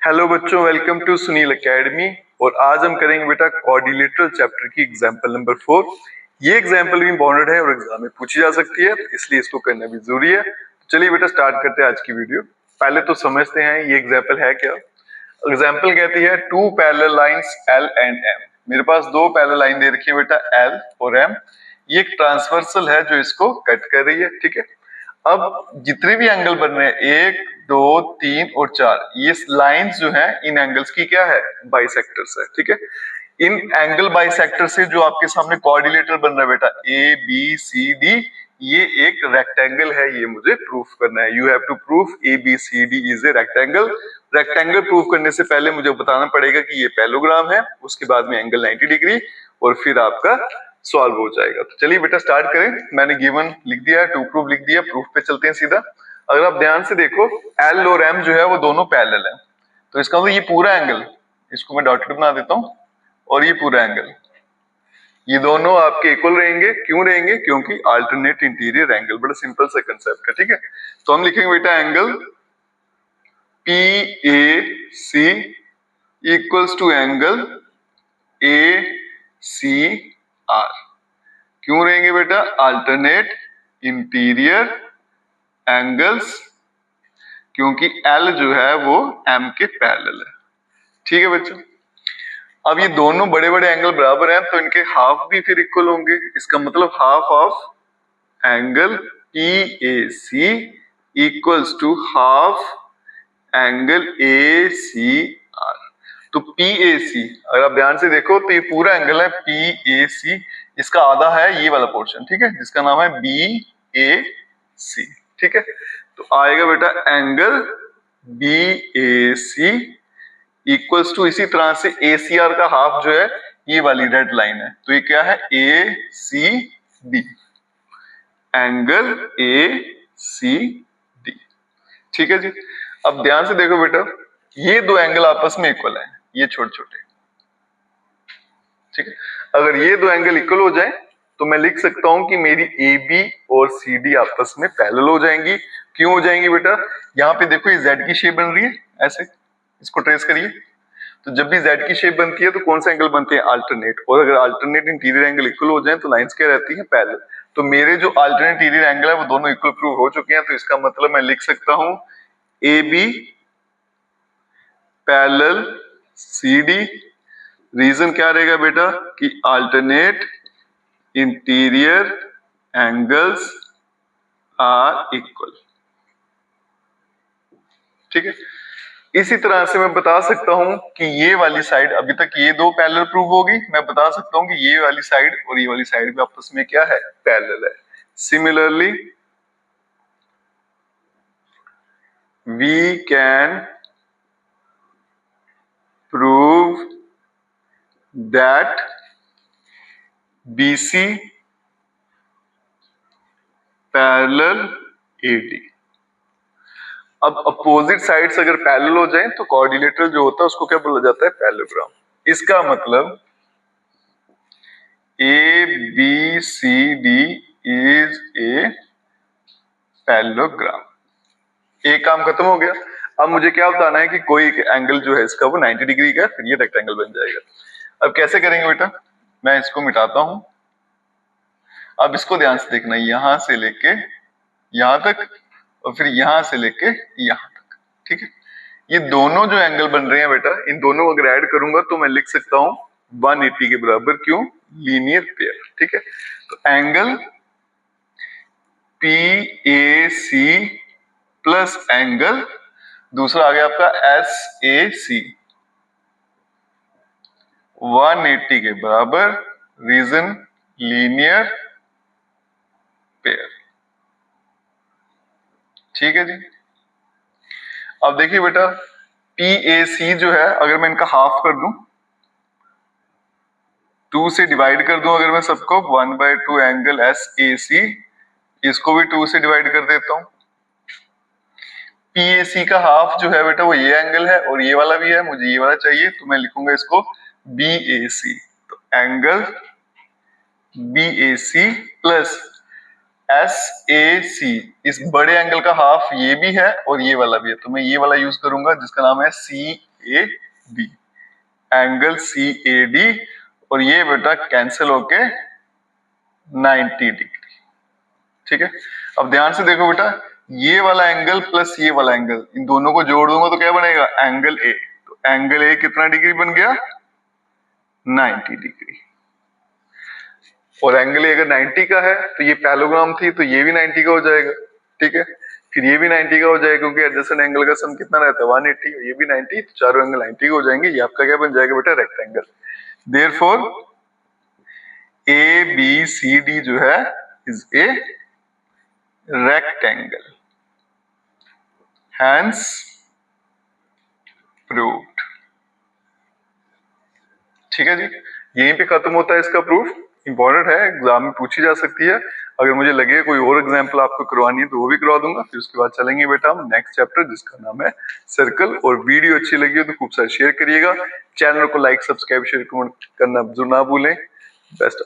Hello बच्चों, welcome to Sunil academy. और आज हम करेंगे बेटा क्वाड्रिलेटरल चैप्टर की एग्जांपल नंबर 4। ये एग्जांपल भी बाउंडेड है और एग्जाम में पूछी जा सकती है, इसलिए इसको करना भी जरूरी है। तो चलिए बेटा स्टार्ट करते हैं आज की वीडियो। पहले तो समझते हैं ये एग्जांपल है क्या। एग्जांपल कहती है two parallel lines L and M। मेरे पास दो पैरेलल लाइन दे रखी है बेटा L और M। ये एक ट्रांसवर्सल है जो इसको कट कर रही है, ठीक है। अब जितने भी एंगल बन रहे हैं 1, 2, 3 और 4, ये लाइंस जो है इन एंगल्स की क्या है, बाइसेक्टर्स है, ठीक है। इन एंगल बाइसेक्टर से जो आपके सामने कोऑर्डिनेटर बन रहा है बेटा ए बी सी डी, ये एक रेक्टेंगल है, ये मुझे प्रूफ करना है। You have to proof A B C D is a rectangle. Rectangle proof करने से पहले मुझे बताना पड़ेगा कि ये पैरेललोग्राम है, उसके बाद में एंगल 90 डिग्री, और फिर आपका सॉल्व हो जाएगा। तो चलिए बेटा स्टार्ट करें। मैंने गिवन लिख दिया है, टू प्रूफ लिख दिया, प्रूफ पे चलते हैं सीधा। अगर आप ध्यान से देखो L और M जो है वो दोनों पैरेलल है, तो इसका मतलब ये पूरा एंगल, इसको मैं डॉटेड बना देता हूं, और ये पूरा एंगल, ये दोनों आपके इक्वल रहेंगे। क्यों रहेंगे? क्योंकि अल्टरनेट इंटीरियर एंगल, बड़ा सिंपल सा कंसेप्ट है, ठीक है। तो हम लिखेंगे बेटा angle PAC equals to angle ACR। क्यों रहेंगे बेटा? अल्टरनेट इंटीरियर एंगल्स, क्योंकि L जो है वो M के पैरेलल है, ठीक है बच्चों। अब ये दोनों बड़े बड़े एंगल बराबर हैं, तो इनके हाफ भी फिर इक्वल होंगे। इसका मतलब half of angle PAC equals to half angle ACR। तो PAC अगर आप ध्यान से देखो तो ये पूरा एंगल है PAC, इसका आधा है ये वाला पोर्शन, ठीक है, जिसका नाम है BAC, ठीक है। तो आएगा बेटा एंगल BAC इक्वल्स टू, इसी तरह से ACR का हाफ जो है ये वाली रेड लाइन है, तो ये क्या है ACD, एंगल ACD, ठीक है जी। अब ध्यान से देखो बेटा, ये दो एंगल आपस में इक्वल हैं, ये छोटे छोटे, ठीक है। अगर ये दो एंगल इक्वल हो जाए तो मैं लिख सकता हूं कि मेरी AB और CD आपस में पैरेलल हो जाएंगी। क्यों हो जाएंगी बेटा? यहाँ पे देखो ये Z की शेप बन रही है, ऐसे इसको ट्रेस करिए। तो जब भी Z की शेप बनती है तो कौन सा एंगल बनते हैं? अल्टरनेट। और अगर अल्टरनेट इंटीरियर एंगल इक्वल हो जाए तो लाइंस क्या रहती है? पैरेलल। तो मेरे जो अल्टरनेट इंटीरियर एंगल है वो दोनों इक्वल प्रूव हो चुके हैं, तो इसका मतलब मैं लिख सकता हूं AB पैरेलल CD। रीजन क्या रहेगा बेटा? कि alternate interior angles are equal, ठीक है। इसी तरह से मैं बता सकता हूं कि ये वाली साइड, अभी तक ये दो पैरेलल प्रूव होगी, मैं बता सकता हूं कि ये वाली साइड और ये वाली साइड भी आपस में क्या है? पैरेलल है। Similarly we can prove that BC parallel AD। अब अपोजिट साइड्स अगर पैरेलल हो जाएं तो कोऑर्डिनेटर जो होता है उसको क्या बोला जाता है? पैरेललोग्राम। इसका मतलब ABCD इज ए पैरेललोग्राम। एक काम खत्म हो गया। अब मुझे क्या बताना है कि कोई एंगल जो है इसका वो 90 डिग्री का है, फिर ये रेक्टेंगल बन जाएगा। अब कैसे करेंगे बेटा? मैं इसको मिटाता हूं। अब इसको ध्यान से देखना, यहां से लेके यहां तक और फिर यहां से लेके यहां तक, ठीक है। ये दोनों जो एंगल बन रहे हैं बेटा, इन दोनों को अगर ऐड करूंगा तो मैं लिख सकता हूं 180 के बराबर। क्यों? लीनियर पेयर, ठीक है। तो एंगल PAC प्लस एंगल दूसरा आ गया आपका SAC 180 के बराबर, रीजन लीनियर पेयर, ठीक है जी। अब देखिए बेटा PAC जो है, अगर मैं इनका हाफ कर दूं, 2 से डिवाइड कर दूं अगर मैं सबको, 1/2 एंगल SAC, इसको भी 2 से डिवाइड कर देता हूं। PAC का हाफ जो है बेटा वो ये एंगल है और ये वाला भी है, मुझे ये वाला चाहिए, तो मैं लिखूंगा इसको BAC। तो एंगल BAC प्लस SAC, इस बड़े एंगल का हाफ ये भी है और ये वाला भी है, तो मैं ये वाला यूज करूंगा जिसका नाम है A B, angle C A D, और ये बेटा कैंसिल होके 90 डिग्री। ठीक है, अब ध्यान से देखो बेटा, ये वाला एंगल प्लस ये वाला एंगल, इन दोनों को जोड़ दूंगा तो क्या बनेगा, एंगल ए। तो एंगल ए कितना डिग्री बन गया, 90 डिग्री। और एंगल ए अगर 90 का है तो ये पैरेललोग्राम थी, तो ये भी 90 का हो जाएगा। ठीक है, फिर ये भी 90 का हो जाएगा, क्योंकि एडजेसेंट एंगल का सम कितना रहता है, 180, ये भी 90, तो चारों एंगल 90 का हो जाएंगे। ये आपका क्या बन जाएगा बेटा, rectangle. Therefore A B C D जो है is a rectangle, hence proved. ठीक है जी, यहीं पे खत्म होता है इसका प्रूफ। इंपॉर्टेंट है, एग्जाम में पूछी जा सकती है। अगर मुझे लगे कोई और एग्जांपल आपको करवानी है तो वो भी करवा दूंगा। फिर उसके बाद चलेंगे बेटा हम नेक्स्ट चैप्टर, जिसका नाम है सर्कल। और वीडियो अच्छी लगी हो तो खूब सारा शेयर करिएगा, चैनल को लाइक सब्सक्राइब शेयर कमेंट करना जरूर ना भूलें। बेस्ट।